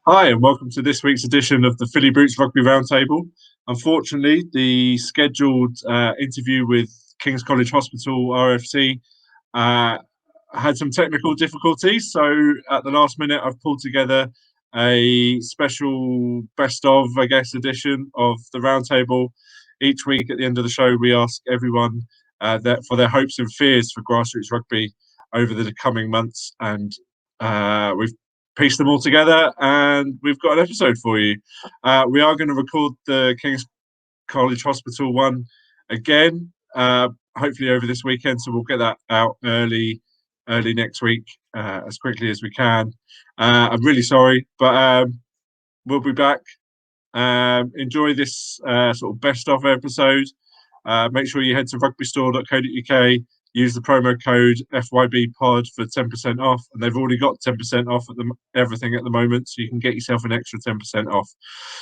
Hi, and welcome to this week's edition of the Philly Brutes Rugby Roundtable. Unfortunately, the scheduled interview with King's College Hospital RFC had some technical difficulties, so at the last minute I've pulled together a special best of, edition of the Roundtable. Each week at the end of the show, we ask everyone for their hopes and fears for Grassroots Rugby over the coming months, and we've pieced them all together and we've got an episode for you. We are going to record the King's College Hospital one again, hopefully over this weekend, so we'll get that out early next week, as quickly as we can. I'm really sorry, but we'll be back. Enjoy this sort of best of episode. Make sure you head to rugbystore.co.uk, use the promo code FYB pod for 10% off, and they've already got 10% off everything at the moment, so you can get yourself an extra 10% off.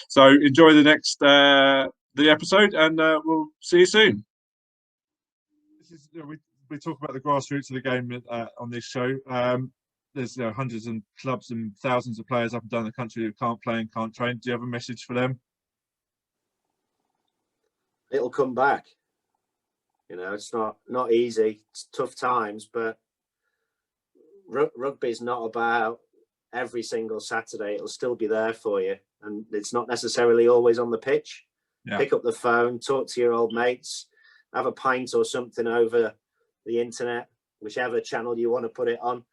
So enjoy the next the episode, and we'll see you soon. We talk about the grassroots of the game on this show. There's hundreds of clubs and thousands of players up and down the country who can't play and can't train. Do you have a message for them? It'll come back. It's not easy. It's tough times, but rugby is not about every single Saturday. It'll still be there for you, and it's not necessarily always on the pitch. Yeah. Pick up the phone, talk to your old mates, have a pint or something over the internet, whichever channel you want to put it on,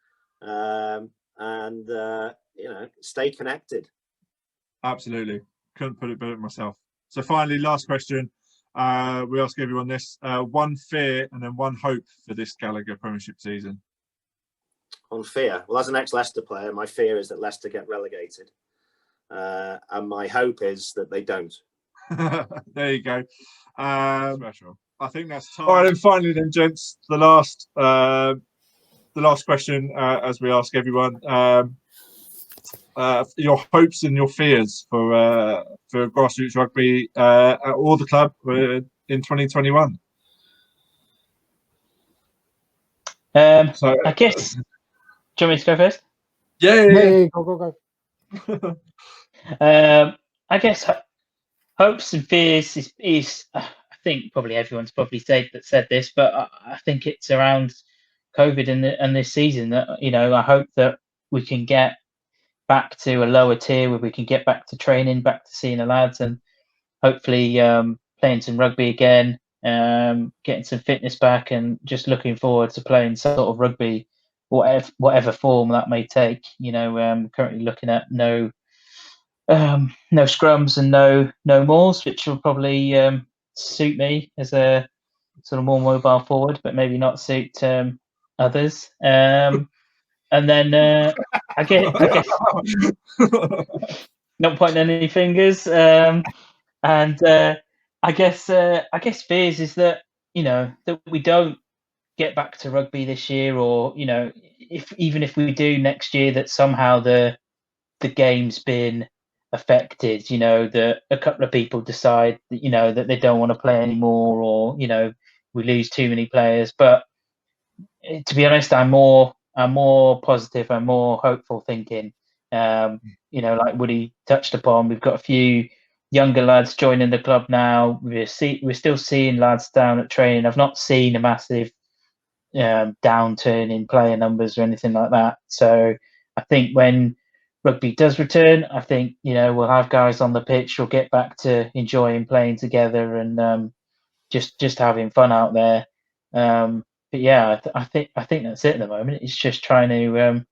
and stay connected. Absolutely, couldn't put it better myself. So finally, last question. We ask everyone this: one fear and then one hope for this Gallagher Premiership season. On fear, well, as an ex-Leicester player, my fear is that Leicester get relegated, and my hope is that they don't. There you go. Special. I think that's time. All right, and finally, then, gents, the last question, as we ask everyone. Your hopes and your fears for Grassroots Rugby or the club in 2021. I guess. Do you want me to go first? Yeah. Go. I guess hopes and fears is I think probably everyone's probably said this, but I think it's around COVID and this season that I hope that we can get back to a lower tier where we can get back to training, back to seeing the lads, and hopefully playing some rugby again, getting some fitness back, and just looking forward to playing some sort of rugby, whatever form that may take. Currently looking at no scrums and no mauls, which will probably suit me as a sort of more mobile forward, but maybe not suit others. And then I guess not pointing any fingers. And I guess fears is that that we don't get back to rugby this year, or even if we do next year, that somehow the game's been affected. That a couple of people decide that that they don't want to play anymore, or we lose too many players. But to be honest, I'm more positive and more hopeful thinking. Like Woody touched upon, we've got a few younger lads joining the club now. We're still seeing lads down at training. I've not seen a massive downturn in player numbers or anything like that. So I think when rugby does return, I think we'll have guys on the pitch. We'll get back to enjoying playing together and just having fun out there. But yeah, I think that's it at the moment. It's just trying to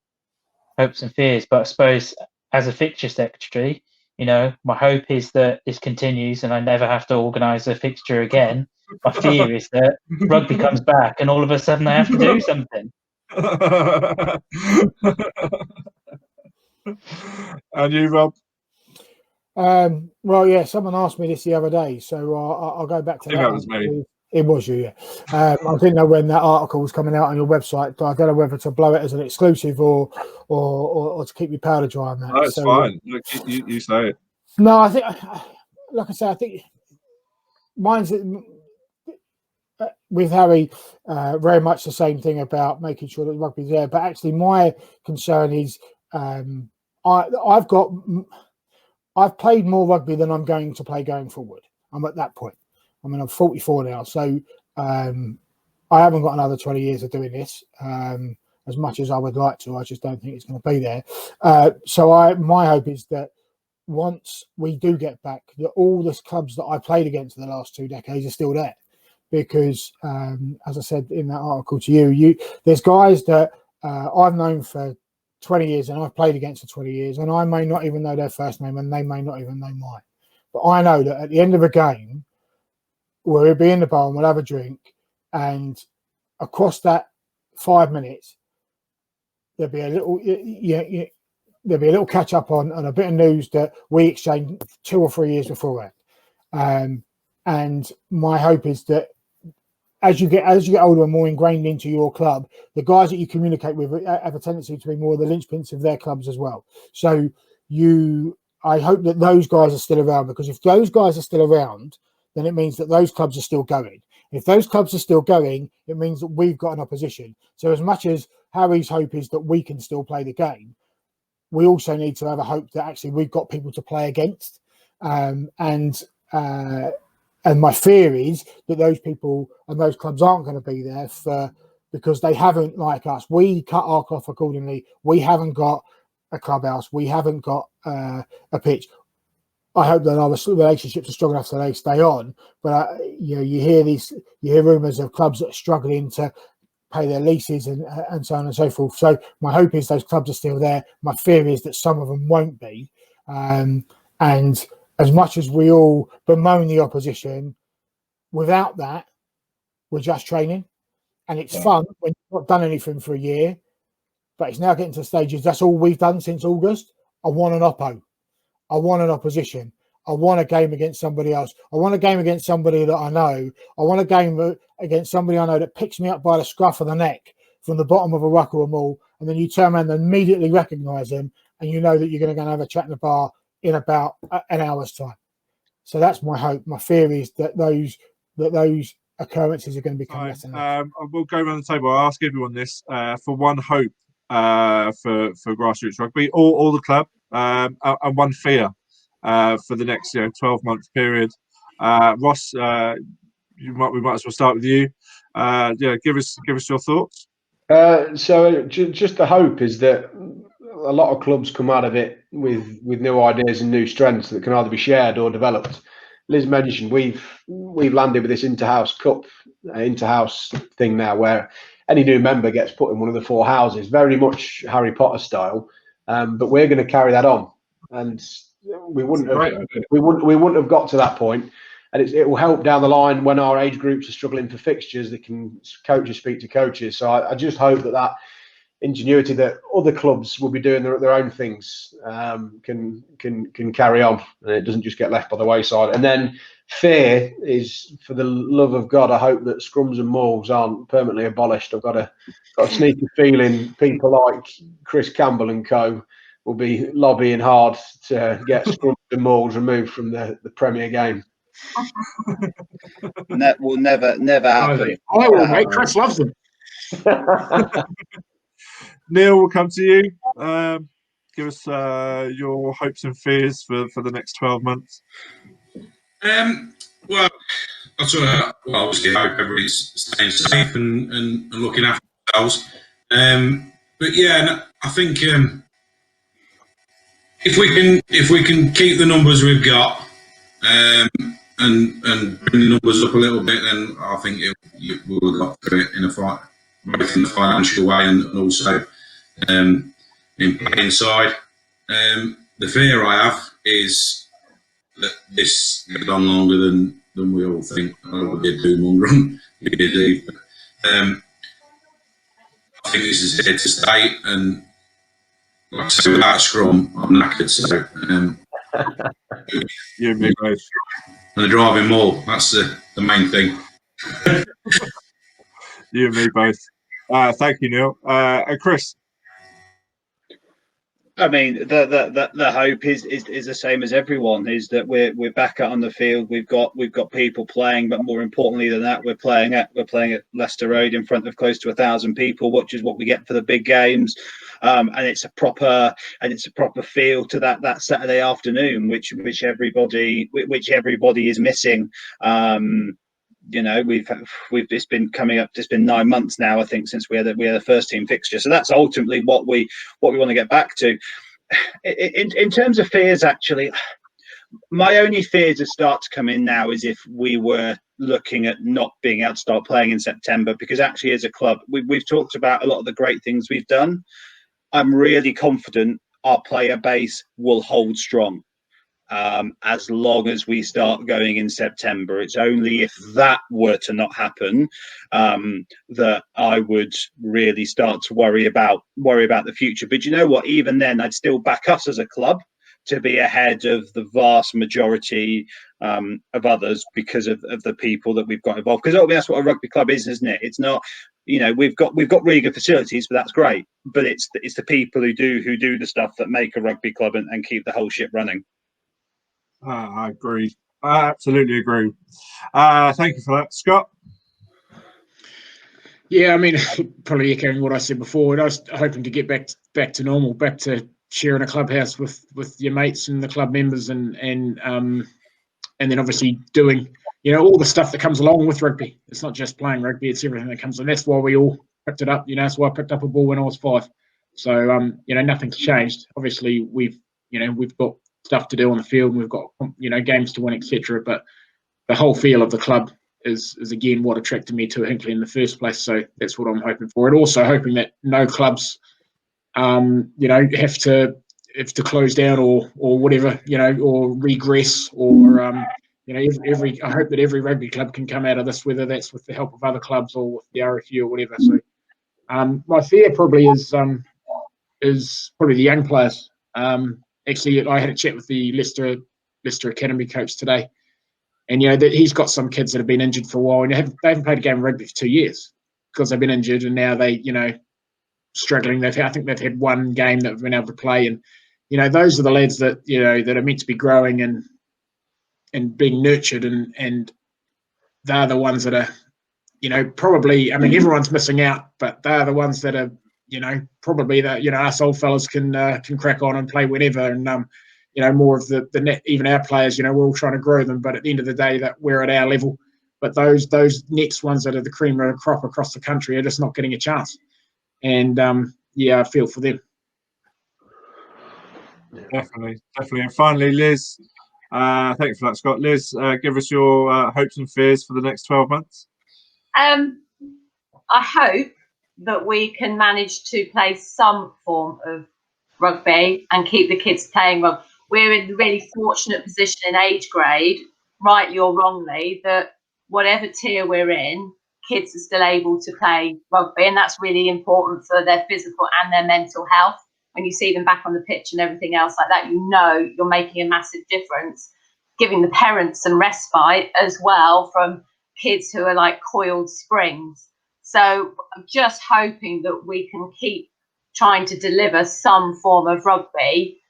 hopes and fears. But I suppose as a fixture secretary, my hope is that this continues and I never have to organise a fixture again. My fear is that rugby comes back and all of a sudden I have to do something. And you, Rob? Well, yeah, someone asked me this the other day, so I'll go back to that. That was me. It was you, yeah. I didn't know when that article was coming out on your website. I don't know whether to blow it as an exclusive or to keep your powder dry on that. No, it's fine. Look, you say it. No, I think, like I say, I think mine's with Harry very much the same thing about making sure that rugby's there. But actually, my concern is I've played more rugby than I'm going to play going forward. I'm at that point. I mean, I'm 44 now, so I haven't got another 20 years of doing this. As much as I would like to, I just don't think it's going to be there. So my hope is that once we do get back, that all the clubs that I played against in the last 2 decades are still there. Because, as I said in that article to you, there's guys that I've known for 20 years and I've played against for 20 years, and I may not even know their first name and they may not even know mine. But I know that at the end of a game, we'll be in the bar and we'll have a drink, and across that 5 minutes, there'll be a little, there'll be a little catch up on a bit of news that we exchanged 2 or 3 years beforehand. And my hope is that as you get older and more ingrained into your club, the guys that you communicate with have a tendency to be more the linchpins of their clubs as well. So I hope that those guys are still around, because if those guys are still around, then it means that those clubs are still going. If those clubs are still going, it means that we've got an opposition. So as much as Harry's hope is that we can still play the game, we also need to have a hope that actually we've got people to play against. And my fear is that those people and those clubs aren't going to be there because they haven't, like us, we cut our cloth accordingly. We haven't got a clubhouse. We haven't got a pitch. I hope that our relationships are strong enough so they stay on. But you hear rumours of clubs that are struggling to pay their leases and so on and so forth. So my hope is those clubs are still there. My fear is that some of them won't be. And as much as we all bemoan the opposition, without that, we're just training. And it's fun when you've not done anything for a year, but it's now getting to the stages. That's all we've done since August. I want an oppo. I want an opposition. I want a game against somebody else. I want a game against somebody that I know. I want a game against somebody I know that picks me up by the scruff of the neck from the bottom of a ruck or a maul, and then you turn around and immediately recognise them, and you know that you're going to go and have a chat in the bar in about an hour's time. So that's my hope. My fear is that those occurrences are going to become less and less. We'll go around the table. I'll ask everyone this for one hope for Grassroots Rugby, all the club, and one fear for the next 12-month period. Ross, we might as well start with you. Give us your thoughts. So just the hope is that a lot of clubs come out of it with new ideas and new strengths that can either be shared or developed. Liz mentioned we've landed with this inter-house thing now, where any new member gets put in one of the 4 houses, very much Harry Potter style. But we're going to carry that on, and we wouldn't have got to that point. And it will help down the line when our age groups are struggling for fixtures. That coaches speak to coaches. So I just hope that ingenuity that other clubs will be doing their own things can carry on, and it doesn't just get left by the wayside. And then fear is, for the love of God, I hope that scrums and mauls aren't permanently abolished. I've got a sneaky feeling people like Chris Campbell and co will be lobbying hard to get scrums and mauls removed from the Premier game. That will never happen. I will, mate. Chris loves them. Neil, we'll come to you. Give us your hopes and fears for the next 12 months. Well, obviously, I hope everybody's staying safe and looking after themselves. But yeah, I think if we can keep the numbers we've got and bring the numbers up a little bit, then I think we will got through it in a fight, both in the financial way and also in playing side. The fear I have is that this goes on longer than we all think. I don't want to be a doom run. I think this is here to stay, and like I said, without scrum, I'm knackered. So You and me both. And the driving more, that's the main thing. You and me both. Thank you, Neil. And Chris. I mean, the hope is the same as everyone, is that we're back out on the field. We've got people playing, but more importantly than that, we're playing at Leicester Road in front of close to 1,000 people, which is what we get for the big games. And it's a proper feel to that Saturday afternoon, which everybody is missing. It's been coming up. It's been 9 months now, I think, since we had the first team fixture. So that's ultimately what we want to get back to. In terms of fears, actually, my only fears that start to come in now is if we were looking at not being able to start playing in September, because actually, as a club, we've talked about a lot of the great things we've done. I'm really confident our player base will hold strong. As long as we start going in September. It's only if that were to not happen that I would really start to worry about the future. But you know what? Even then, I'd still back us as a club to be ahead of the vast majority of others because of the people that we've got involved. Because that's what a rugby club is, isn't it? It's not, we've got really good facilities, but that's great. But it's the people who do the stuff that make a rugby club and keep the whole ship running. I agree. I absolutely agree. Thank you for that, Scott. Yeah, I mean, probably echoing what I said before. I was hoping to get back to normal, back to sharing a clubhouse with your mates and the club members, and then obviously doing all the stuff that comes along with rugby. It's not just playing rugby; it's everything that comes. And that's why we all picked it up. That's why I picked up a ball when I was 5. So nothing's changed. Obviously, we've got stuff to do on the field, and we've got games to win, etc. But the whole feel of the club is again what attracted me to Hinckley in the first place. So that's what I'm hoping for, and also hoping that no clubs have to close down or whatever, or regress, or I hope that every rugby club can come out of this, whether that's with the help of other clubs or with the RFU or whatever. So my fear probably is probably the young players. Actually, I had a chat with the Leicester Academy coach today, and that he's got some kids that have been injured for a while, and they haven't played a game of rugby for 2 years because they've been injured, and now they struggling. I think they've had one game that they've been able to play, and those are the lads that that are meant to be growing and being nurtured, and they're the ones that are probably. I mean, everyone's missing out, but they're the ones that are. Probably that us old fellas can crack on and play whenever, and more of the net, even our players, we're all trying to grow them, but at the end of the day, that we're at our level. But those next ones that are the cream of the crop across the country are just not getting a chance, and I feel for them. Definitely. And finally, Liz, thank you for that, Scott. Liz, give us your hopes and fears for the next 12 months. I hope that we can manage to play some form of rugby and keep the kids playing rugby. We're in the really fortunate position in age grade, rightly or wrongly, that whatever tier we're in, kids are still able to play rugby, and that's really important for their physical and their mental health. When you see them back on the pitch and everything else like that, you're making a massive difference, giving the parents some respite as well from kids who are like coiled springs. So I'm just hoping that we can keep trying to deliver some form of rugby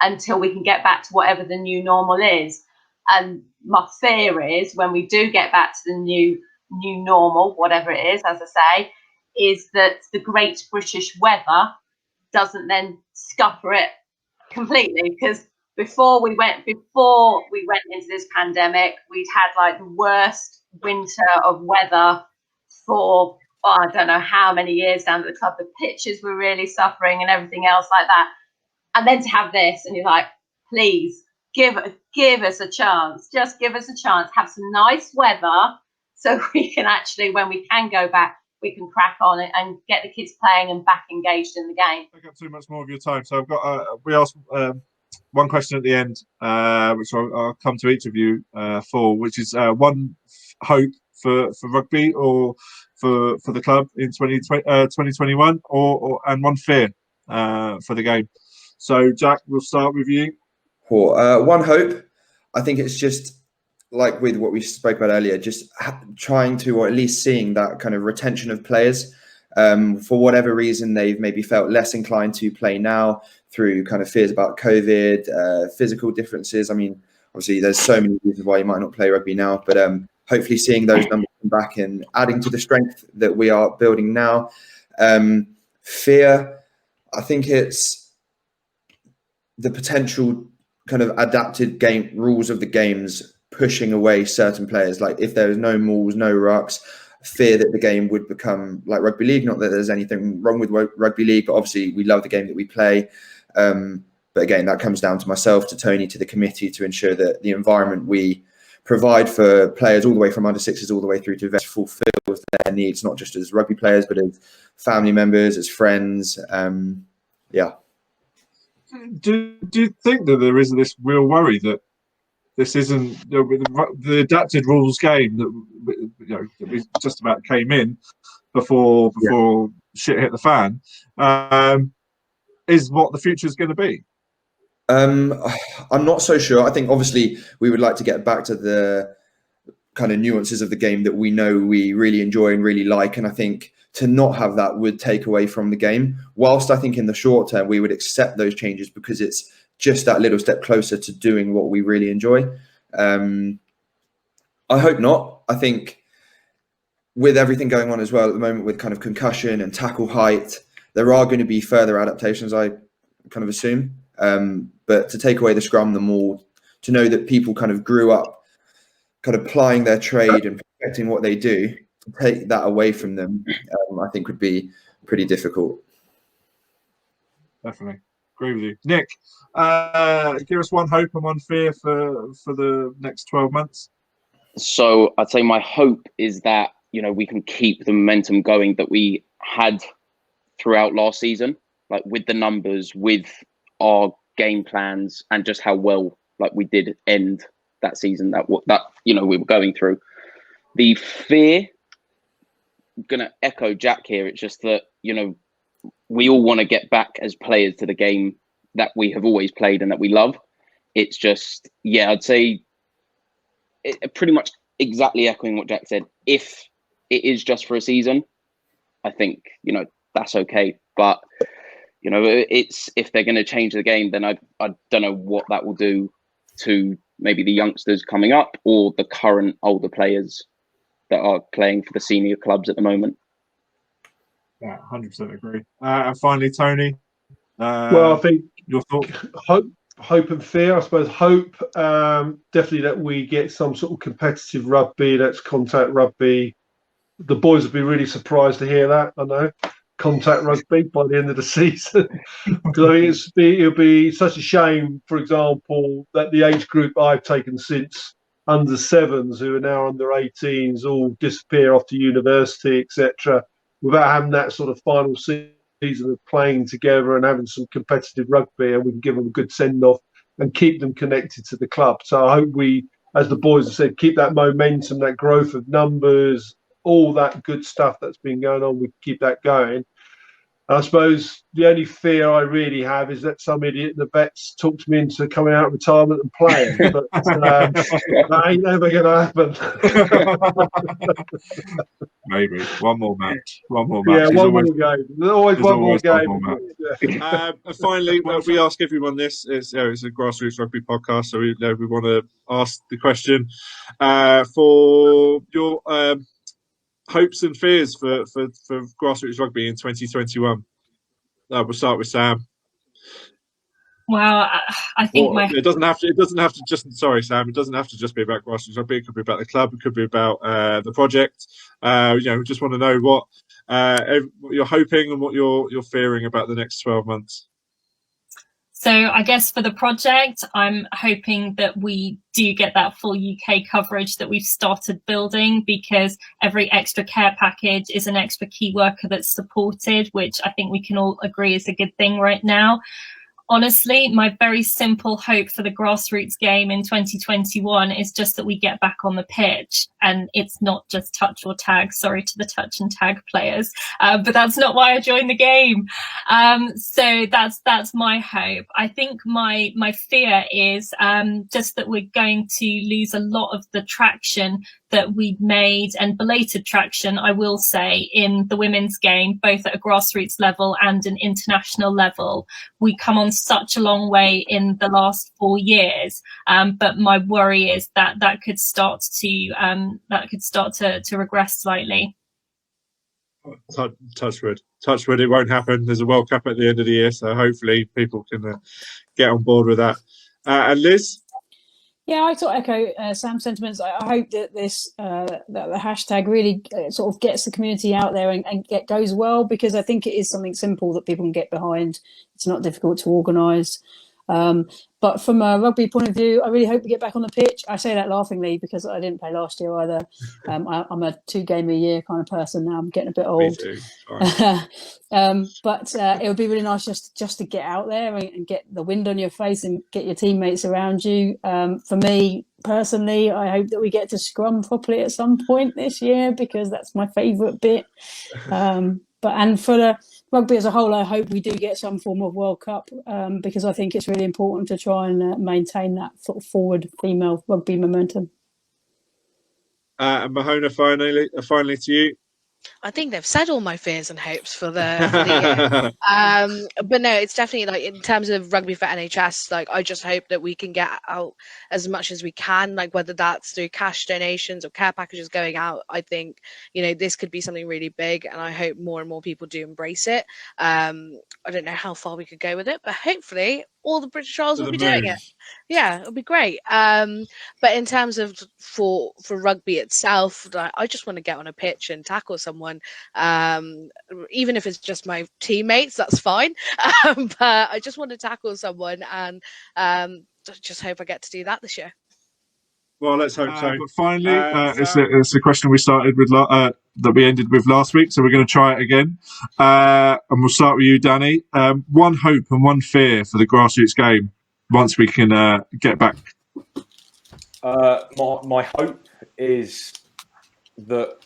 until we can get back to whatever the new normal is. And my fear is when we do get back to the new normal, whatever it is, as I say, is that the great British weather doesn't then scupper it completely. Because before we went into this pandemic, we'd had like the worst winter of weather for I don't know how many years down at the club. The pitches were really suffering and everything else like that. And then to have this, and you're like, please give us a chance. Just give us a chance. Have some nice weather so we can actually, when we can go back, we can crack on it and get the kids playing and back engaged in the game. I got too much more of your time, so I've got we asked one question at the end, which I'll come to each of you for, which is one hope for rugby or for the club in 2021, and one fear for the game. So, Jack, we'll start with you. Cool. One hope, I think it's just like with what we spoke about earlier, just trying to, or at least seeing that kind of retention of players. For whatever reason, they've maybe felt less inclined to play now through kind of fears about COVID, physical differences. I mean, obviously, there's so many reasons why you might not play rugby now, but hopefully seeing those numbers come back and adding to the strength that we are building now. Fear, I think it's the potential kind of adapted game rules of the games pushing away certain players. Like if there was no mauls, no rucks, fear that the game would become like rugby league. Not that there's anything wrong with rugby league, but obviously we love the game that we play. But again, that comes down to myself, to Tony, to the committee, to ensure that the environment we provide for players all the way from under sixes all the way through to vets fulfills their needs, not just as rugby players, but as family members, as friends. Yeah. Do you think that there is this real worry that this isn't the adapted rules game that we just about came in before shit hit the fan? Is what the future is going to be? I'm not so sure. I think obviously we would like to get back to the kind of nuances of the game that we know we really enjoy and really like. And I think to not have that would take away from the game. Whilst I think in the short term, we would accept those changes because it's just that little step closer to doing what we really enjoy. I hope not. I think with everything going on as well at the moment with kind of concussion and tackle height, there are going to be further adaptations, I kind of assume. But to take away the scrum, the maul, to know that people kind of grew up kind of plying their trade and perfecting what they do, to take that away from them, I think would be pretty difficult. Definitely. Agree with you. Nick, give us one hope and one fear for the next 12 months. So I'd say my hope is that, we can keep the momentum going that we had throughout last season, like with the numbers, with our game plans, and just how well we did end that season that we were going through. The fear, I'm gonna echo Jack here. It's just that we all want to get back as players to the game that we have always played and that we love. It's just, I'd say pretty much exactly echoing what Jack said. If it is just for a season, I think that's okay. But it's if they're going to change the game, then I don't know what that will do to maybe the youngsters coming up or the current older players that are playing for the senior clubs at the moment. Yeah, 100% agree. And finally, Tony. Well, I think your thought. Hope and fear. I suppose hope, definitely that we get some sort of competitive rugby. That's contact rugby. The boys will be really surprised to hear that. I know. Contact rugby by the end of the season. Because I think it'll be such a shame, for example, that the age group I've taken since under sevens, who are now under 18s, all disappear off to university, etc., without having that sort of final season of playing together and having some competitive rugby, and we can give them a good send-off and keep them connected to the club. So I hope we, as the boys have said, keep that momentum, that growth of numbers, all that good stuff that's been going on, we keep that going. And I suppose the only fear I really have is that some idiot in the vets talks me into coming out of retirement and playing. But that ain't never going to happen. Maybe one more match. Yeah, one more game. There's always one more game. And finally, we ask everyone this. It's a Grassroots Rugby podcast, so we want to ask the question for your hopes and fears for Grassroots Rugby in 2021. We'll start with Sam. Well, I think it doesn't have to just. Sorry, Sam. It doesn't have to just be about Grassroots Rugby. It could be about the club. It could be about the project. We just want to know what you're hoping and what you're fearing about the next 12 months. So I guess for the project, I'm hoping that we do get that full UK coverage that we've started building, because every extra care package is an extra key worker that's supported, which I think we can all agree is a good thing right now. Honestly, my very simple hope for the grassroots game in 2021 is just that we get back on the pitch, and it's not just touch or tag. Sorry to the touch and tag players, but that's not why I joined the game. So that's my hope. I think my fear is just that we're going to lose a lot of the traction that we made, and belated traction, I will say, in the women's game, both at a grassroots level and an international level. We come on such a long way in the last 4 years, but my worry is that that could start to regress slightly. Touch wood, it won't happen. There's a World Cup at the end of the year, so hopefully people can get on board with that. And Liz? Yeah, I sort of echo Sam's sentiments. I hope that that the hashtag really sort of gets the community out there and goes well, because I think it is something simple that people can get behind. It's not difficult to organise. But from a rugby point of view, I really hope we get back on the pitch. I say that laughingly because I didn't play last year either. I'm a 2-game-a-year kind of person now. I'm getting a bit old. Me too. But it would be really nice just to get out there and get the wind on your face and get your teammates around you. For me personally, I hope that we get to scrum properly at some point this year, because that's my favourite bit. And for the rugby as a whole, I hope we do get some form of World Cup, because I think it's really important to try and maintain that sort of forward female rugby momentum. And Mahona, finally to you. I think they've said all my fears and hopes for the year. But no, it's definitely like, in terms of rugby for NHS, like I just hope that we can get out as much as we can, like whether that's through cash donations or care packages going out. I think, this could be something really big, and I hope more and more people do embrace it. I don't know how far we could go with it, but hopefully all the British Isles will be doing it. Yeah, it'll be great. But in terms of for rugby itself, I just want to get on a pitch and tackle someone, even if it's just my teammates, that's fine. But I just want to tackle someone, and just hope I get to do that this year. Well, let's hope so. But finally, it's a question we started with that we ended with last week, so we're going to try it again. And we'll start with you, Danny. One hope and one fear for the grassroots game once we can get back. My hope is that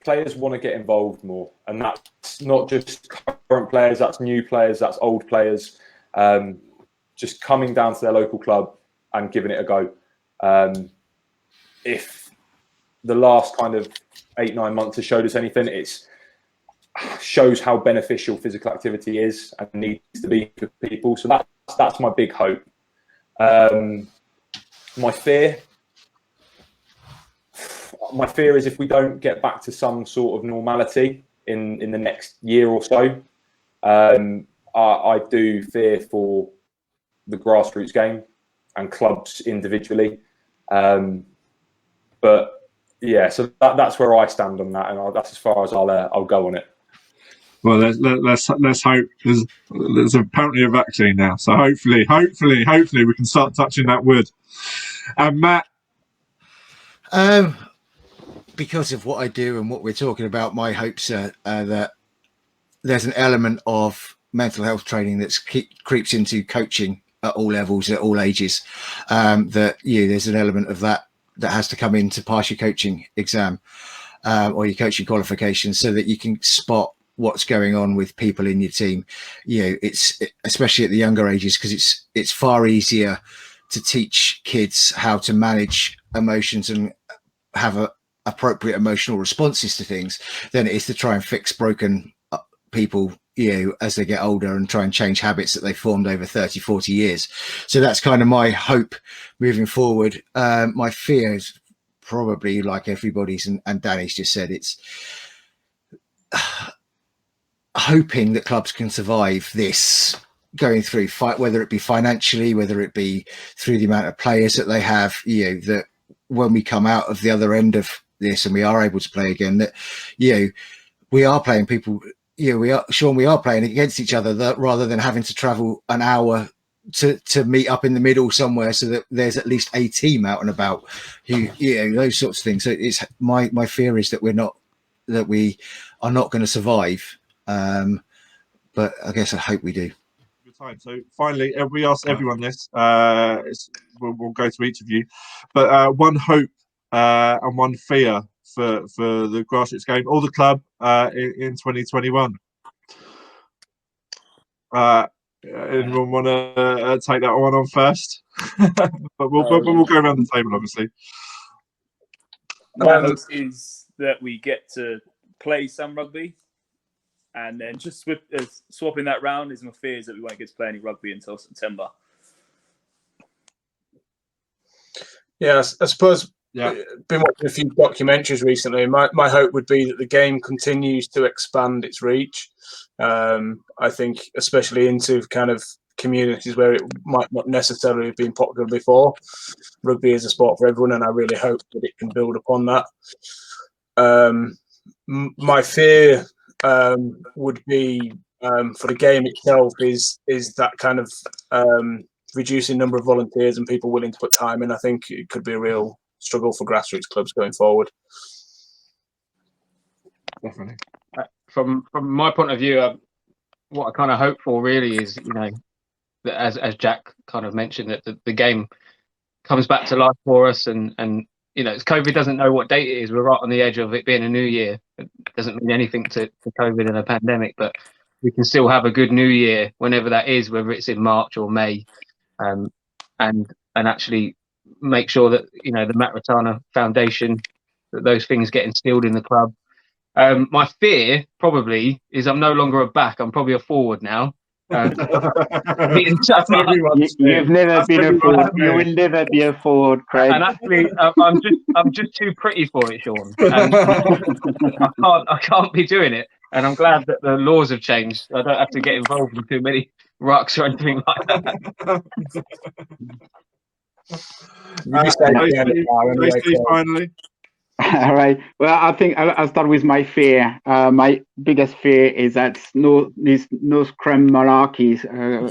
players want to get involved more, and that's not just current players, that's new players, that's old players, just coming down to their local club and giving it a go. If the last kind of 8-9 months has showed us anything, it shows how beneficial physical activity is and needs to be for people. So that's my big hope. My fear is if we don't get back to some sort of normality in the next year or so, I do fear for the grassroots game and clubs individually. But yeah, so that's where I stand on that, and that's as far as I'll go on it. Well, let's hope. There's apparently a vaccine now, so hopefully we can start touching that wood. And Matt, because of what I do and what we're talking about, my hopes are that there's an element of mental health training that creeps into coaching at all levels, at all ages. There's an element of that has to come in to pass your coaching exam or your coaching qualifications, so that you can spot what's going on with people in your team. It's especially at the younger ages, because it's far easier to teach kids how to manage emotions and have appropriate emotional responses to things than it is to try and fix broken people as they get older and try and change habits that they formed over 30-40 years. So that's kind of my hope moving forward. My fear is probably like everybody's, and Danny's just said, it's hoping that clubs can survive this going through, whether it be financially, whether it be through the amount of players that they have, that when we come out of the other end of this and we are able to play again, that we are playing people. We are playing against each other, that rather than having to travel an hour to meet up in the middle somewhere, so that there's at least a team out and about who, those sorts of things. So it's my fear is that we are not going to survive. But I guess I hope we do. So finally, we asked everyone this. We'll go to each of you, but one hope and one fear for the grassroots game or the club in 2021. Anyone want to take that one on first? But we'll go around the table, obviously. My hope is that we get to play some rugby, and then just swapping that round is my fear is that we won't get to play any rugby until September. Yeah, I suppose. Been watching a few documentaries recently. My hope would be that the game continues to expand its reach. I think, especially into kind of communities where it might not necessarily have been popular before. Rugby is a sport for everyone, and I really hope that it can build upon that. My fear would be for the game itself is that kind of reducing number of volunteers and people willing to put time in. I think it could be a real struggle for grassroots clubs going forward. Definitely. From my point of view, what I kind of hope for really is, that as Jack kind of mentioned, that the game comes back to life for us, and COVID doesn't know what date it is. We're right on the edge of it being a new year. It doesn't mean anything to COVID and a pandemic, but we can still have a good new year whenever that is, whether it's in March or May, and actually make sure that the Matt Ratana Foundation, that those things get instilled in the club. My fear probably is I'm no longer a back. I'm probably a forward now. You've never been a forward. You will never be a forward, Craig. And actually, I'm just too pretty for it, Sean. And I can't be doing it. And I'm glad that the laws have changed. I don't have to get involved in too many rucks or anything like that. Finally. All right. Well, I think I'll start with my fear. My biggest fear is that these no scrum monarchies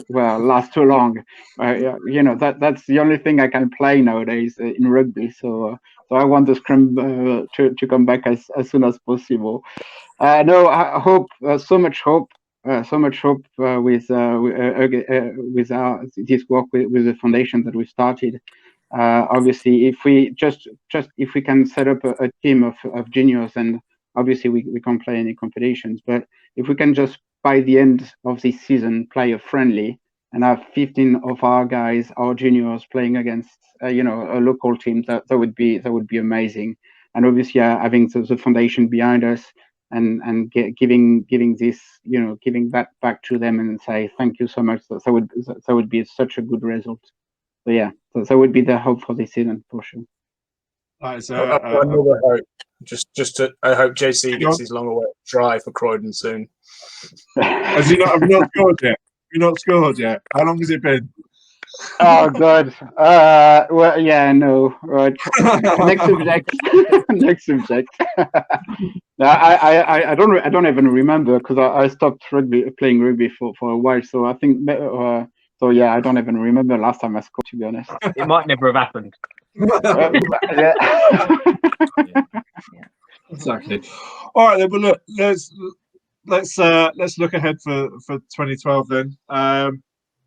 last too long. That's the only thing I can play nowadays in rugby. So I want the scrum to come back as soon as possible. No, I hope so much hope with this work with the foundation that we started. Obviously, if we can set up a team of juniors, and obviously we can't play any competitions, but if we can just by the end of this season play a friendly and have 15 of our guys, our juniors, playing against a local team, that would be amazing. And obviously having the foundation behind us and giving this, giving that back to them and say thank you so much. That would be such a good result. So yeah, that would be the hope for this season for sure. Another hope. I hope JC gets his long away try for Croydon soon. Have you not scored yet? You've not scored yet. How long has it been? Oh God. Well, yeah, no. Right. Next subject. Next subject. I don't even remember because I stopped playing rugby for a while. So I think. So yeah, I don't even remember last time I scored, to be honest. It might never have happened. Yeah. Exactly. All right then. Well, look, let's look ahead for 2012 then. Well,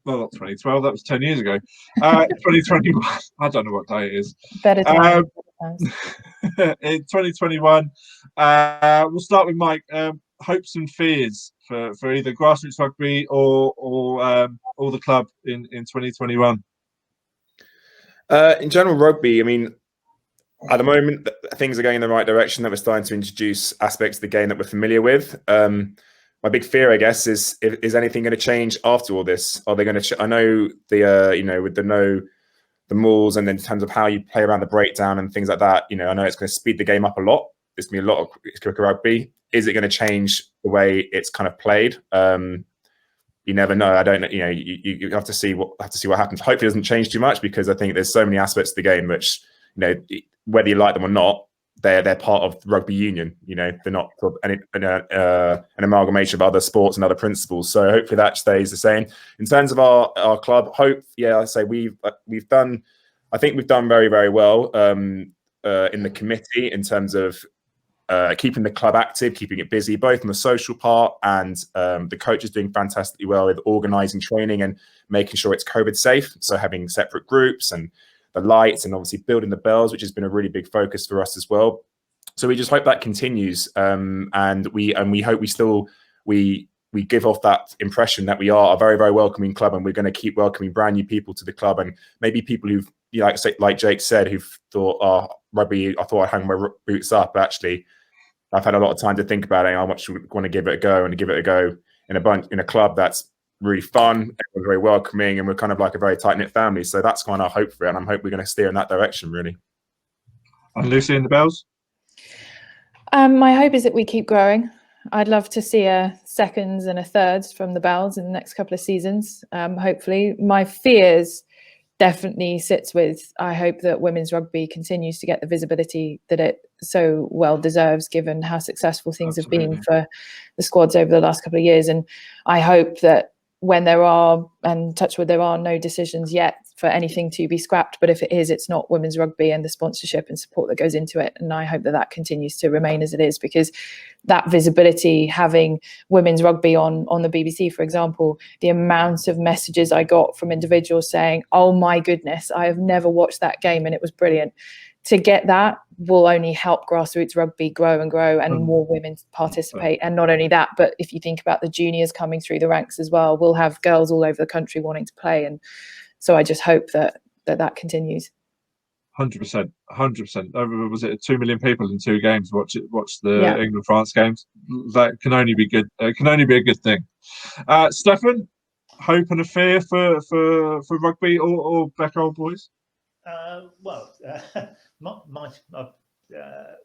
not 2012. That was 10 years ago. 2021. I don't know what day it is. Better times. In 2021, we'll start with Mike. Hopes and fears for either Grassroots Rugby or the club in 2021. In general, rugby. I mean, at the moment, things are going in the right direction. That we're starting to introduce aspects of the game that we're familiar with. My big fear, I guess, is anything going to change after all this? Are they going to? I know with the mauls and then in terms of how you play around the breakdown and things like that. I know it's going to speed the game up a lot. There's going to be a lot of quicker rugby. Is it going to change the way it's kind of played? You never know. I don't know. You have to see what happens. Hopefully, it doesn't change too much because I think there's so many aspects of the game which, whether you like them or not, they're part of rugby union. They're not sort of an amalgamation of other sports and other principles. So hopefully that stays the same. In terms of our club, I say we've done. I think we've done very, very well in the committee in terms of keeping the club active, keeping it busy, both on the social part and the coaches doing fantastically well with organising training and making sure it's COVID safe. So having separate groups and the lights and obviously building the bells, which has been a really big focus for us as well. So we just hope that continues, and we hope we give off that impression that we are a very, very welcoming club, and we're going to keep welcoming brand new people to the club, and maybe people who've like Jake said, who've thought, rugby, I thought I'd hang my boots up. But actually, I've had a lot of time to think about it, how much we want to give it a go, and to give it a go in a club that's really fun, everyone's very welcoming, and we're kind of like a very tight-knit family. So that's kind of hope for it, and I'm hoping we're going to steer in that direction, really. And Lucy in the Bells? My hope is that we keep growing. I'd love to see a seconds and a thirds from the Bells in the next couple of seasons, hopefully. My fears definitely sits with, I hope that women's rugby continues to get the visibility that it so well deserves, given how successful things have been for the squads over the last couple of years. And I hope that when there are, and touch wood, there are no decisions yet for anything to be scrapped, but if it is, it's not women's rugby and the sponsorship and support that goes into it. And I hope that that continues to remain as it is, because that visibility, having women's rugby on the BBC, for example, the amount of messages I got from individuals saying, oh my goodness, I have never watched that game and it was brilliant. To get that will only help grassroots rugby grow and grow, and more women participate. And not only that, but if you think about the juniors coming through the ranks as well, we'll have girls all over the country wanting to play. And so I just hope that continues. 100%, 100%. Was it 2 million people in 2 games watch the England-France games? That can only be good. It can only be a good thing. Stefan, hope and a fear for rugby or Becca old boys?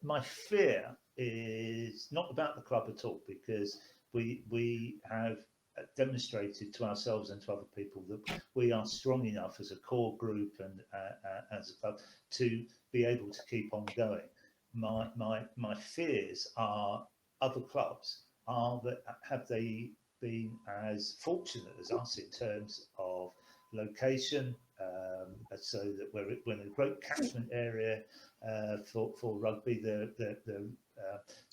My fear is not about the club at all, because we have demonstrated to ourselves and to other people that we are strong enough as a core group and as a club to be able to keep on going. My fears are other clubs have they been as fortunate as us in terms of location, so that we're in a great catchment area for rugby.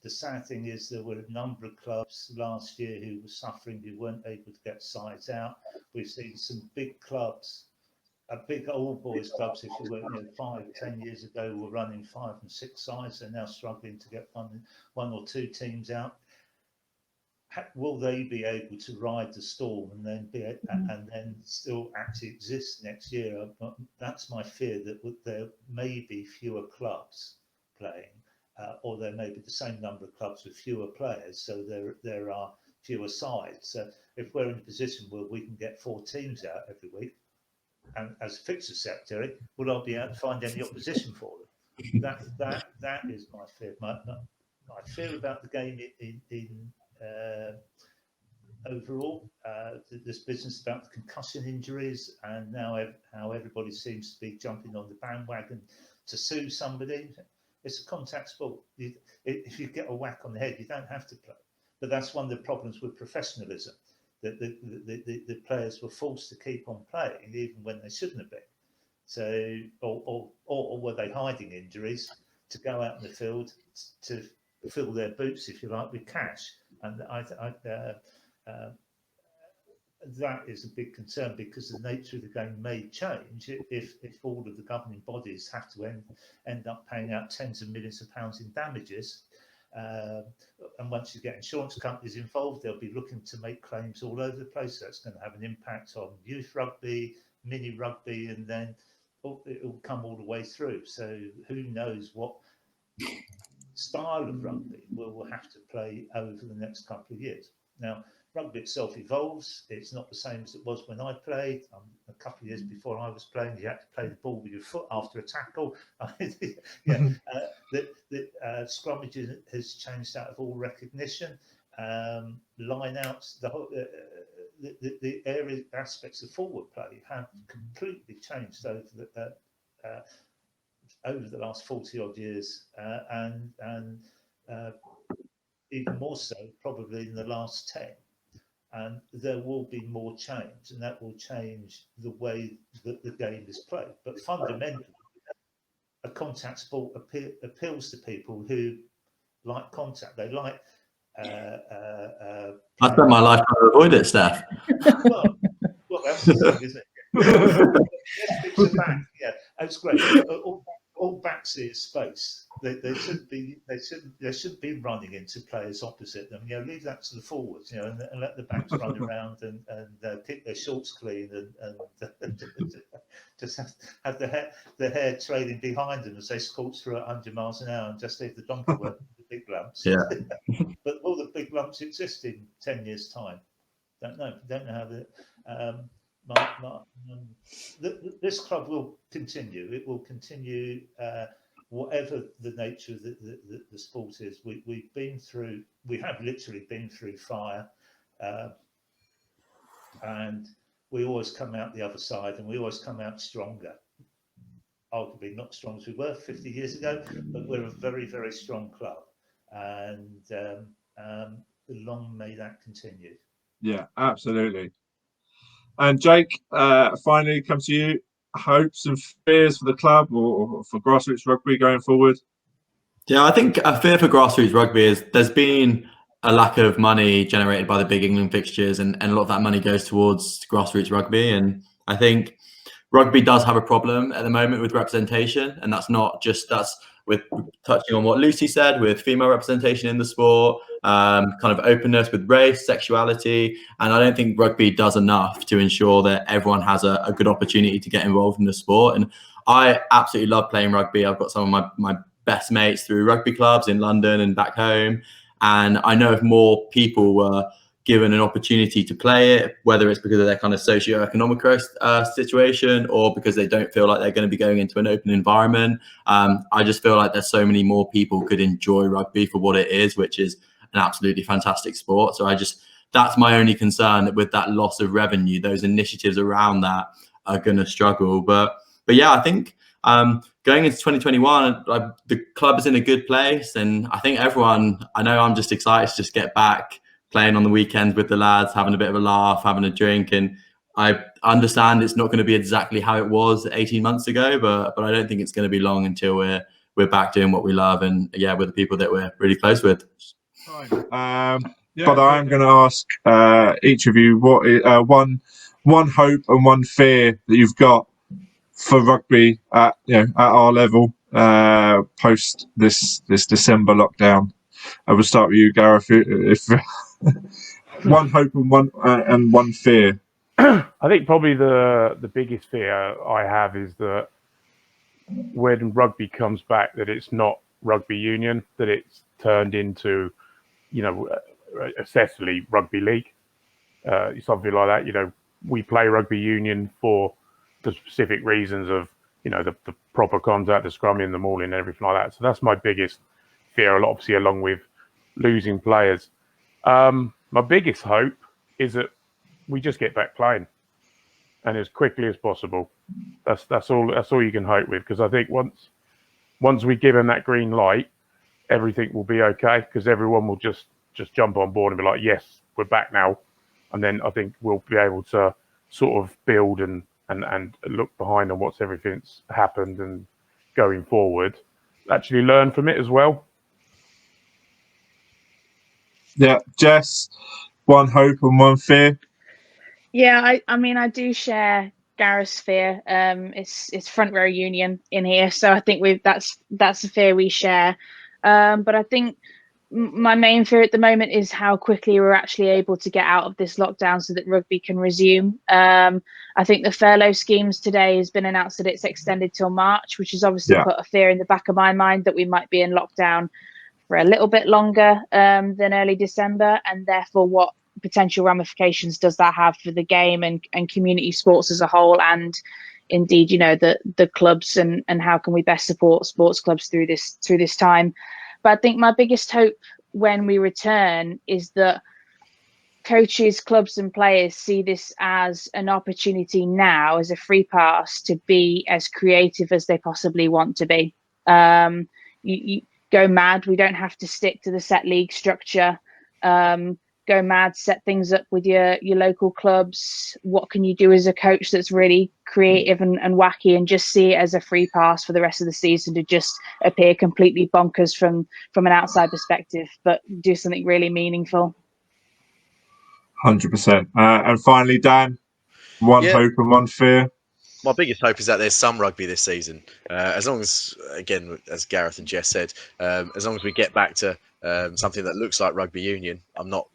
The sad thing is there were a number of clubs last year who were suffering, who weren't able to get sides out. We've seen some big clubs, big old boys clubs, if you were 5-10 years ago, were running 5 and 6 sides. They're now struggling to get one or two teams out. Will they be able to ride the storm and then still actually exist next year? That's my fear, that there may be fewer clubs playing, or there may be the same number of clubs with fewer players, so there are fewer sides. So if we're in a position where we can get 4 teams out every week, and as fixture secretary, will I be able to find any opposition for them? That is my fear. My fear about the game in overall, this business about the concussion injuries, and now how everybody seems to be jumping on the bandwagon to sue somebody. It's a contact sport. If you get a whack on the head, you don't have to play. But that's one of the problems with professionalism, that the players were forced to keep on playing even when they shouldn't have been. So, or were they hiding injuries to go out in the field to fill their boots, if you like, with cash? And that is a big concern, because the nature of the game may change if all of the governing bodies have to end up paying out tens of millions of pounds in damages. And once you get insurance companies involved, they'll be looking to make claims all over the place. That's going to have an impact on youth rugby, mini rugby, and then it will come all the way through. So who knows what style of rugby we'll have to play over the next couple of years. Now, rugby itself evolves. It's not the same as it was when I played. A couple of years before I was playing, you had to play the ball with your foot after a tackle. The scrummage has changed out of all recognition. Line outs, the area aspects of forward play have completely changed over the last 40 odd years, and even more so probably in the last 10. And there will be more change, and that will change the way that the game is played. But fundamentally, a contact sport appeals to people who like contact. They like. I spent my life trying to avoid it, Steph. Well, that's the thing, isn't it? Let's back. Yeah, that's great. All backs is space. They shouldn't be running into players opposite them. Leave that to the forwards. And let the backs run around and keep their shorts clean and just have the hair trailing behind them as they scorch through at 100 miles an hour and just leave the donkey work with the big lumps. Yeah. But will the big lumps exist in 10 years' time? Don't know how this club will continue. It will continue whatever the nature of the sport is. We have literally been through fire, and we always come out the other side, and we always come out stronger. Arguably not as strong as we were 50 years ago, but we're a very, very strong club, and long may that continue. Yeah, absolutely. And Jake, finally come to you. Hopes and fears for the club or for Grassroots Rugby going forward? Yeah, I think a fear for Grassroots Rugby is there's been a lack of money generated by the big England fixtures, and a lot of that money goes towards Grassroots Rugby. And I think rugby does have a problem at the moment with representation, and that's with touching on what Lucy said, with female representation in the sport, kind of openness with race, sexuality. And I don't think rugby does enough to ensure that everyone has a good opportunity to get involved in the sport. And I absolutely love playing rugby. I've got some of my best mates through rugby clubs in London and back home. And I know if more people were given an opportunity to play it, whether it's because of their kind of socio-economic situation or because they don't feel like they're going to be going into an open environment. I just feel like there's so many more people could enjoy rugby for what it is, which is an absolutely fantastic sport. So that's my only concern, that with that loss of revenue, those initiatives around that are going to struggle. But yeah, I think going into 2021, the club is in a good place. And I think I know I'm just excited to just get back playing on the weekends with the lads, having a bit of a laugh, having a drink. And I understand it's not going to be exactly how it was 18 months ago, but I don't think it's going to be long until we're back doing what we love, and with the people that we're really close with. But I'm going to ask each of you what one hope and one fear that you've got for rugby at our level post this December lockdown. I will start with you, Gareth. If one hope and one fear. I think probably the biggest fear I have is that when rugby comes back, that it's not rugby union, that it's turned into, essentially rugby league, something like that. We play rugby union for the specific reasons of, the proper contact, the scrumming in the morning and everything like that. So that's my biggest fear, obviously, along with losing players. My biggest hope is that we just get back playing, and as quickly as possible. That's all you can hope with, because I think once we give them that green light, everything will be okay, because everyone will just jump on board and be like, yes, we're back now. And then I think we'll be able to sort of build and look behind on what's everything's happened, and going forward, actually learn from it as well. Yeah, Jess, one hope and one fear. Yeah, I mean, I do share Gareth's fear. It's front row union in here, so I think that's a fear we share. But I think my main fear at the moment is how quickly we're actually able to get out of this lockdown so that rugby can resume. I think the furlough schemes today has been announced that it's extended till March, which has obviously put a fear in the back of my mind that we might be in lockdown for a little bit longer than early December, and therefore what potential ramifications does that have for the game and community sports as a whole, and indeed the clubs, and how can we best support sports clubs through this time. But I think my biggest hope when we return is that coaches, clubs and players see this as an opportunity now, as a free pass, to be as creative as they possibly want to be. You go mad. We don't have to stick to the set league structure. Go mad, set things up with your local clubs. What can you do as a coach that's really creative and wacky, and just see it as a free pass for the rest of the season to just appear completely bonkers from an outside perspective, but do something really meaningful. 100%. And finally, Dan, one hope and one fear. My biggest hope is that there's some rugby this season. As long as, again, as Gareth and Jess said, as long as we get back to something that looks like rugby union, I'm not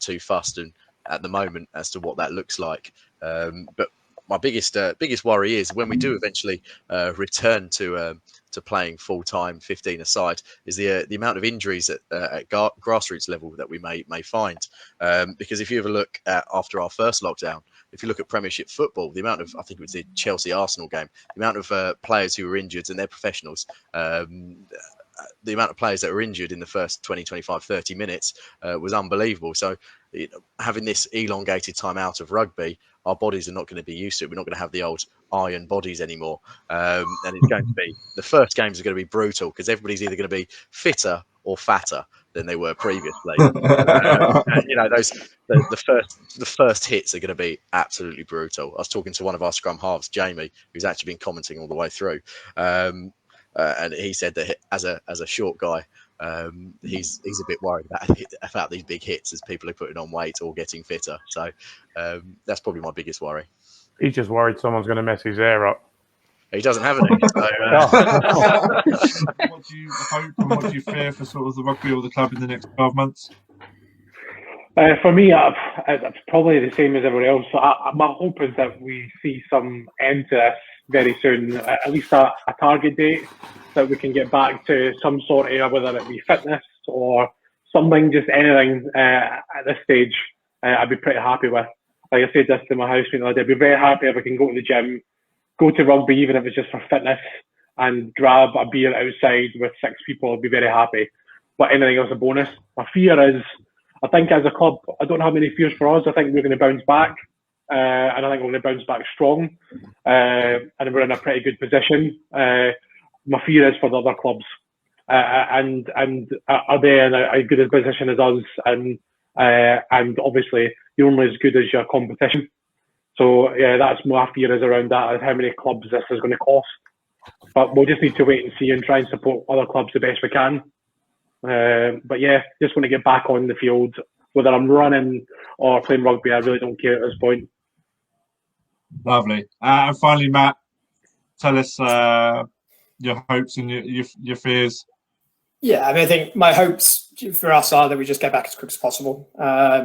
too fussed at the moment as to what that looks like. But my biggest worry is when we do eventually return to playing full time, 15 aside, is the amount of injuries at grassroots level that we may find. Because if you ever look at after our first lockdown, if you look at Premiership football, the amount of, I think it was the Chelsea Arsenal game, the amount of players who were injured, and they're professionals. The amount of players that were injured in the first 20, 25, 30 minutes was unbelievable. So having this elongated time out of rugby, our bodies are not going to be used to it. We're not going to have the old iron bodies anymore. And it's going to be, the first games are going to be brutal because everybody's either going to be fitter or fatter than they were previously. The first hits are going to be absolutely brutal. I was talking to one of our scrum halves, Jamie, who's actually been commenting all the way through. And he said that as a short guy, he's a bit worried about these big hits as people are putting on weight or getting fitter. So that's probably my biggest worry. He's just worried someone's going to mess his hair up. He doesn't have any. So, what do you hope and what do you fear for sort of the rugby or the club in the next 12 months? For me, it's probably the same as everyone else. So my hope is that we see some end to this very soon, at least a target date, that we can get back to some sort of, whether it be fitness or something, just anything at this stage, I'd be pretty happy with. Like I said this to my housemate the other day, I'd be very happy if I can go to the gym, go to rugby, even if it's just for fitness, and grab a beer outside with 6 people. I'd be very happy. But anything else a bonus. My fear is, I think as a club, I don't have many fears for us. I think we're going to bounce back. And I think we're going to bounce back strong. And we're in a pretty good position. My fear is for the other clubs. And are they in a good a position as us? And obviously, you're only as good as your competition. So, yeah, that's my fear is around that, is how many clubs this is going to cost. But we'll just need to wait and see and try and support other clubs the best we can. But yeah, just want to get back on the field. Whether I'm running or playing rugby, I really don't care at this point. Lovely. And finally, Matt, tell us your hopes and your fears. Yeah, I mean, I think my hopes for us are that we just get back as quick as possible,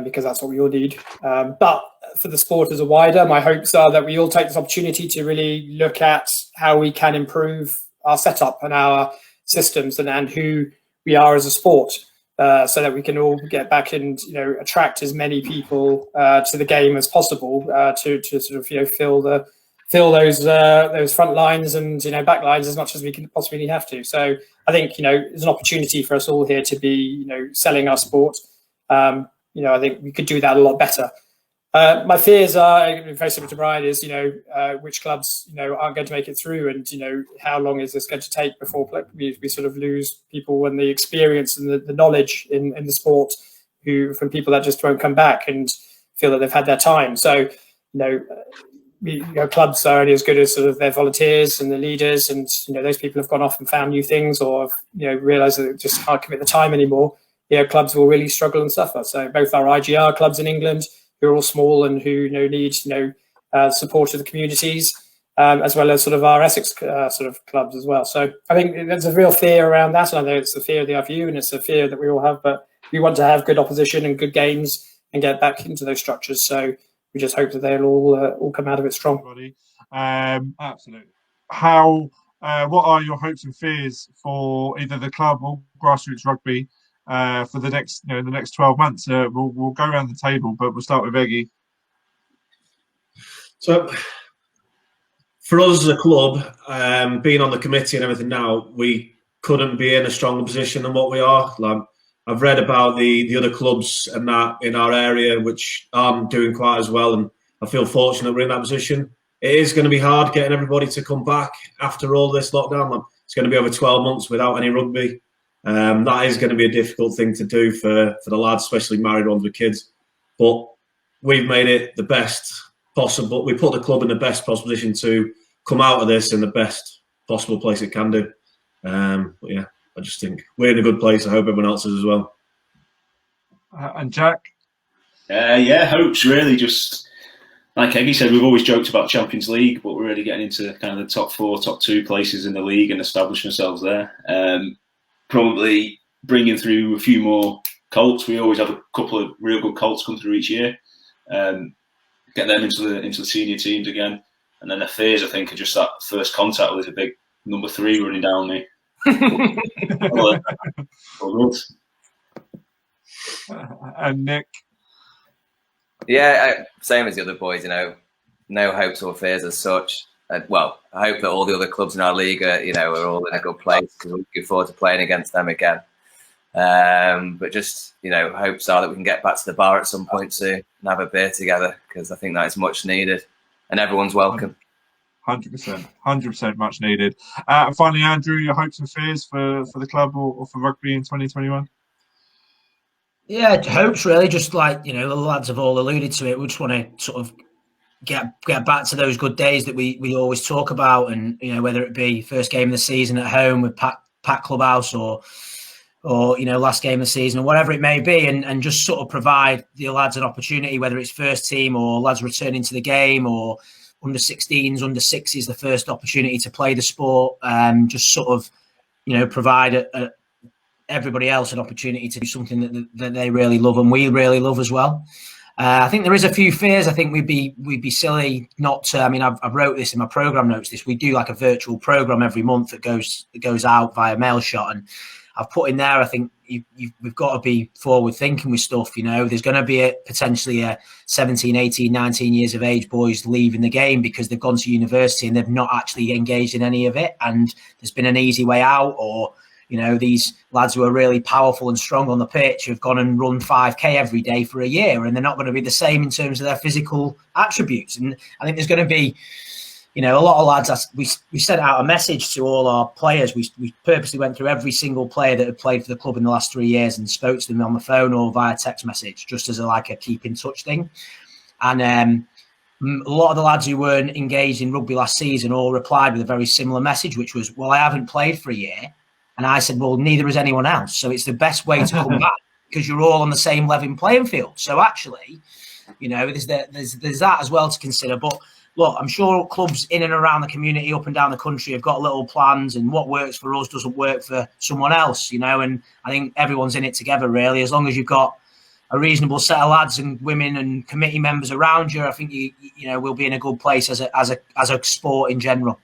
because that's what we all need. But for the sport as a wider, my hopes are that we all take this opportunity to really look at how we can improve our setup and our systems and who we are as a sport, so that we can all get back and attract as many people to the game as possible, to sort of fill those front lines and back lines as much as we can possibly have to. So I think there's an opportunity for us all here to be selling our sport. I think we could do that a lot better. My fears are very similar to Brian, is which clubs aren't going to make it through, and how long is this going to take before we sort of lose people and the experience and the knowledge in the sport from people that just won't come back and feel that they've had their time. So clubs are only as good as sort of their volunteers and the leaders, and those people have gone off and found new things, or have realised that they just can't commit the time anymore. Clubs will really struggle and suffer. So both our IGR clubs in England, who are all small and who need support of the communities, as well as sort of our Essex sort of clubs as well. So I think there's a real fear around that, and I know it's the fear of the RFU and it's a fear that we all have, but we want to have good opposition and good games and get back into those structures. So we just hope that they'll all come out of it strong. Absolutely. What are your hopes and fears for either the club or Grassroots Rugby for the next 12 months? We'll go around the table, but we'll start with Eggy. So, for us as a club, being on the committee and everything now, we couldn't be in a stronger position than what we are. I've read about the other clubs and that in our area, which aren't doing quite as well, and I feel fortunate we're in that position. It is going to be hard getting everybody to come back after all this lockdown. It's going to be over 12 months without any rugby. That is going to be a difficult thing to do for the lads, especially married ones with kids. But we've made it the best possible. We put the club in the best possible position to come out of this in the best possible place it can do. But yeah, I just think we're in a good place. I hope everyone else is as well. And Jack? Hopes really just, like Eggy said, we've always joked about Champions League, but we're really getting into kind of the top 4, top 2 places in the league and establishing ourselves there. Probably bringing through a few more Colts. We always have a couple of real good Colts come through each year. Get them into the senior teams again. And then the fears, I think, are just that first contact with a big number 3 running down me. And Nick? Yeah, same as the other boys, no hopes or fears as such. Well, I hope that all the other clubs in our league are all in a good place, because we're looking forward to playing against them again. But just, hopes are that we can get back to the bar at some point soon and have a beer together, because I think that is much needed and everyone's welcome. 100% much needed. And finally, Andrew, your hopes and fears for the club or for rugby in 2021? Yeah, hopes really, just like, the lads have all alluded to it. We just want to sort of get back to those good days that we always talk about, and whether it be first game of the season at home with packed clubhouse or last game of the season or whatever it may be, and just sort of provide the lads an opportunity, whether it's first team or lads returning to the game or under 16s, under 6s, the first opportunity to play the sport, just sort of provide everybody else an opportunity to do something that they really love and we really love as well. I think there is a few fears. I think we'd be silly not to. I mean, I've wrote this in my program notes. We do like a virtual program every month that goes out via mail shot, and I've put in there. I think we've got to be forward thinking with stuff. There's going to be potentially a 17, 18, 19 years of age boys leaving the game because they've gone to university and they've not actually engaged in any of it, and there's been an easy way out, or these lads who are really powerful and strong on the pitch have gone and run 5K every day for a year, and they're not going to be the same in terms of their physical attributes. And I think there's going to be, a lot of lads. We sent out a message to all our players. We purposely went through every single player that had played for the club in the last 3 years and spoke to them on the phone or via text message, just as a keep in touch thing. And a lot of the lads who weren't engaged in rugby last season all replied with a very similar message, which was, well, I haven't played for a year. And I said, well, neither has anyone else. So it's the best way to come back, because you're all on the same level playing field. So actually, there's that as well to consider. But look, I'm sure clubs in and around the community, up and down the country, have got little plans, and what works for us doesn't work for someone else, And I think everyone's in it together, really. As long as you've got a reasonable set of lads and women and committee members around you, I think we'll be in a good place as a sport in general.